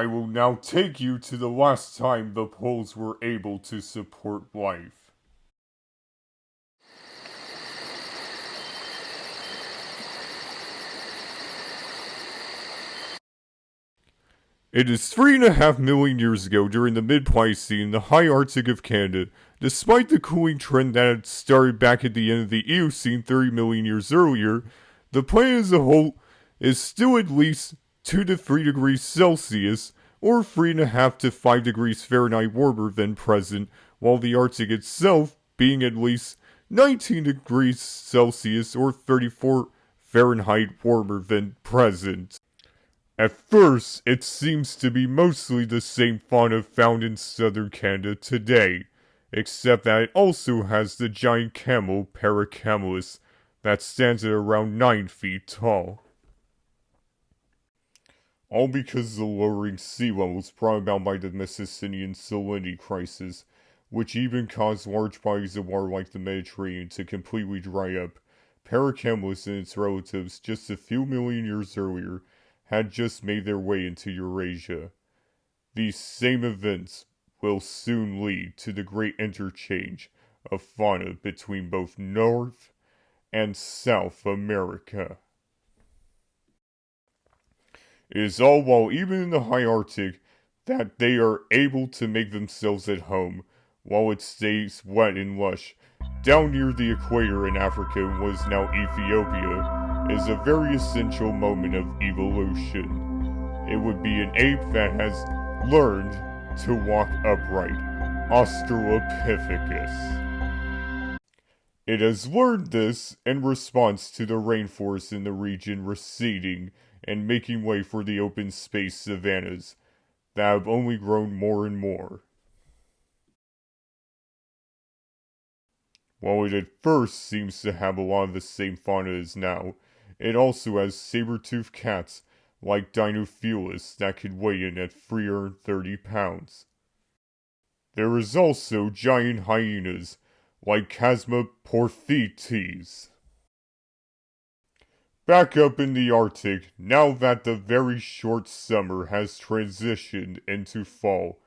I will now take you to the last time the poles were able to support life. It is 3.5 million years ago during the mid-Pliocene in the high Arctic of Canada. Despite the cooling trend that had started back at the end of the Eocene 30 million years earlier, the planet as a whole is still at least 2 to 3 degrees Celsius, or 3.5 to 5 degrees Fahrenheit warmer than present, while the Arctic itself being at least 19 degrees Celsius or 34 Fahrenheit warmer than present. At first, it seems to be mostly the same fauna found in southern Canada today, except that it also has the giant camel Paracamelus that stands at around 9 feet tall. All because of the lowering sea levels brought about by the Mississippian salinity crisis, which even caused large bodies of water like the Megantereon to completely dry up. Paracamelus and its relatives just a few million years earlier had just made their way into Eurasia. These same events will soon lead to the great interchange of fauna between both North and South America. It is all while even in the high Arctic that they are able to make themselves at home while it stays wet and lush. Down near the equator in Africa and what is now Ethiopia is a very essential moment of evolution. It would be an ape that has learned to walk upright, Australopithecus. It has learned this in response to the rainforest in the region receding and making way for the open space savannas that have only grown more and more. While it at first seems to have a lot of the same fauna as now, it also has saber-toothed cats like DInofelis that could weigh in at 330 pounds. There is also giant hyenas like Chasmaporthetes. Back up in the Arctic, now that the very short summer has transitioned into fall,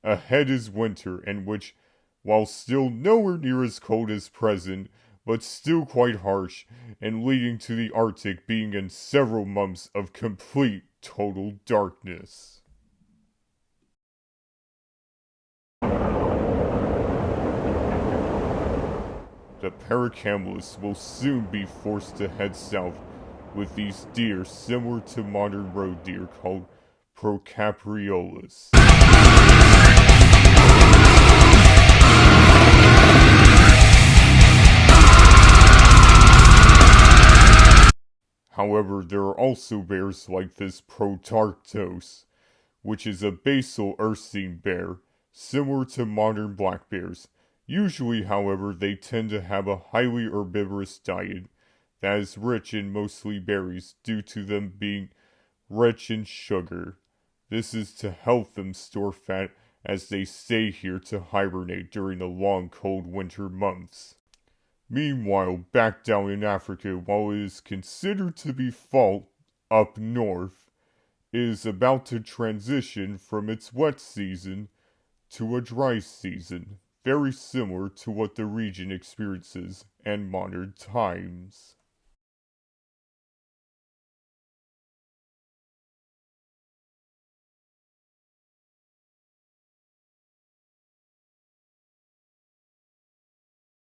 ahead is winter, in which, while still nowhere near as cold as present, but still quite harsh, and leading to the Arctic being in several months of complete total darkness. The Paracamelus will soon be forced to head south with these deer similar to modern roe deer called Procapreolus. However, there are also bears like this Protarctos, which is a basal ursine bear, similar to modern black bears. Usually, however, they tend to have a highly herbivorous diet that is rich in mostly berries due to them being rich in sugar. This is to help them store fat as they stay here to hibernate during the long cold winter months. Meanwhile, back down in Africa, while it is considered to be fall up north, it is about to transition from its wet season to a dry season, very similar to what the region experiences in modern times.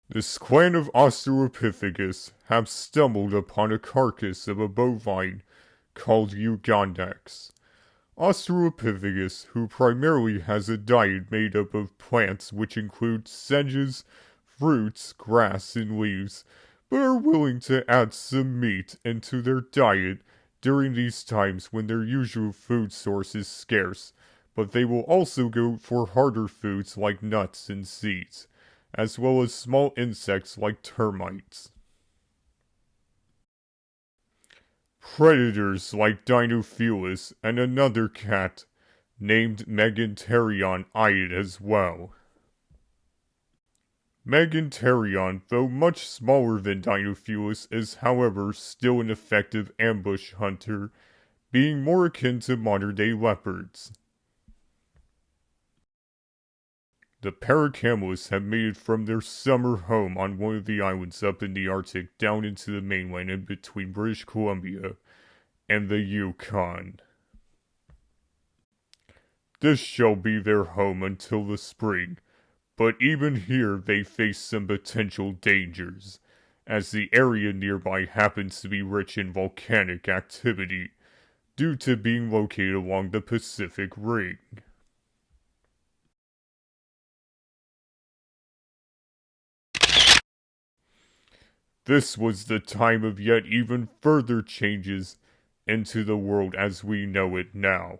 This clan of Australopithecus have stumbled upon a carcass of a bovine called Ugandax. Australopithecus, who primarily has a diet made up of plants which include sedges, fruits, grass, and leaves, but are willing to add some meat into their diet during these times when their usual food source is scarce, but they will also go for harder foods like nuts and seeds, as well as small insects like termites. Predators like DInofelis and another cat named Megantereon eye it as well. Megantereon, though much smaller than DInofelis, is however still an effective ambush hunter, being more akin to modern-day leopards. The Paracamelus have made it from their summer home on one of the islands up in the Arctic down into the mainland in between British Columbia and the Yukon. This shall be their home until the spring, but even here they face some potential dangers, as the area nearby happens to be rich in volcanic activity, due to being located along the Pacific Ring. This was the time of yet even further changes into the world as we know it now.